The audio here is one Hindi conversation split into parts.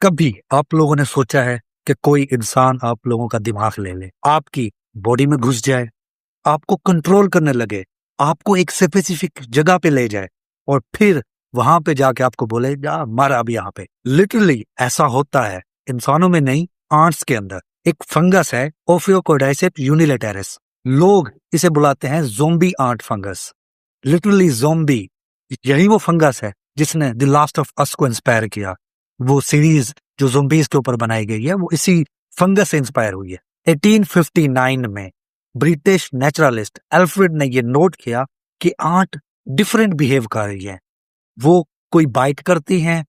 कभी आप लोगों ने सोचा है कि कोई इंसान आप लोगों का दिमाग ले ले, आपकी बॉडी में घुस जाए, आपको कंट्रोल करने लगे, आपको एक स्पेसिफिक जगह पे ले जाए और फिर वहां पे जाके आपको बोले जा मर अब यहाँ पे। लिटरली ऐसा होता है, इंसानों में नहीं, आंट्स के अंदर एक फंगस है ओफियोकोर्डाइसेप्स यूनिलेटरिस। लोग इसे बुलाते हैं zombie ant fungus. Literally zombie, यही वो फंगस है जिसने द लास्ट ऑफ अस को इंस्पायर किया। वो सीरीज जो ज़ोंबीज के ऊपर बनाई गई है वो इसी फंगस से इंस्पायर हुई है। 1859 में ब्रिटिश नेचुरलिस्ट एल्फ्रेड ने ये नोट किया कि आंट डिफरेंट बिहेव कर रही है। वो कोई बाइट करती हैं,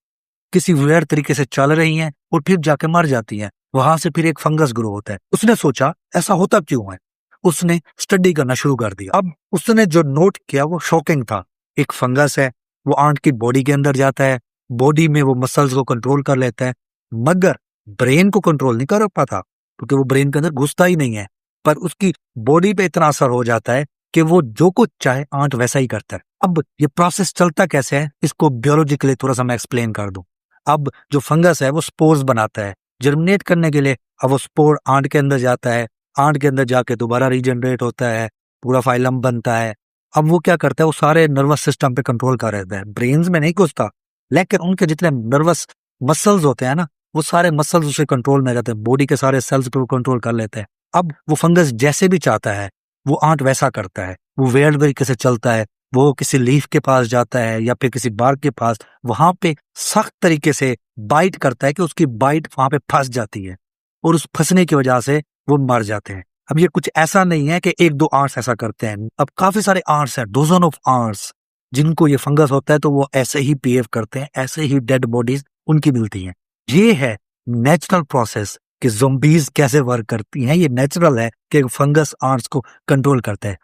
किसी वेयर तरीके से चल रही हैं और फिर जाके मर जाती हैं। वहां से फिर एक फंगस ग्रो होता है। उसने सोचा ऐसा होता क्यों है, उसने स्टडी करना शुरू कर दिया। अब उसने जो नोट किया वो शॉकिंग था। एक फंगस है, वो आंट की बॉडी के अंदर जाता है, बॉडी में वो मसल्स को कंट्रोल कर लेता है, मगर ब्रेन को कंट्रोल नहीं कर पाता क्योंकि वो ब्रेन के अंदर घुसता ही नहीं है। पर उसकी बॉडी पे इतना असर हो जाता है कि वो जो कुछ चाहे आंट वैसा ही करता है। अब ये प्रोसेस चलता कैसे है, इसको बियोलॉजिकली थोड़ा सा मैं एक्सप्लेन कर दूं। अब जो फंगस है वो स्पोर्स बनाता है जर्मिनेट करने के लिए। अब वो स्पोर आंट के अंदर जाता है, आंट के अंदर जाके दोबारा रीजनरेट होता है, पूरा फाइलम बनता है। अब वो क्या करता है, वो सारे नर्वस सिस्टम पे कंट्रोल कर रहता है, ब्रेन्स में नहीं घुसता, लेकिन उनके जितने नर्वस मसल्स होते हैं ना, वो सारे मसल्स उसे कंट्रोल में रहते हैं, बॉडी के सारे सेल्स को कंट्रोल कर लेते हैं। अब वो फंगस जैसे भी चाहता है वो आंट वैसा करता है। वो वेयर तरीके से चलता है, वो किसी लीफ के पास जाता है या फिर किसी बार्क के पास, वहां पे सख्त तरीके से बाइट करता है कि उसकी बाइट वहां पे फंस जाती है और उस फंसने की वजह से वो मर जाते हैं। अब ये कुछ ऐसा नहीं है कि एक दो आंट्स ऐसा करते हैं, अब काफी सारे आंट्स हैं, डोजन ऑफ आंट्स जिनको ये फंगस होता है, तो वो ऐसे ही बिहेव करते हैं, ऐसे ही डेड बॉडीज उनकी मिलती हैं। ये है नेचुरल प्रोसेस कि ज़ोंबीज कैसे वर्क करती हैं। ये नेचुरल है कि फंगस आंट्स को कंट्रोल करता है।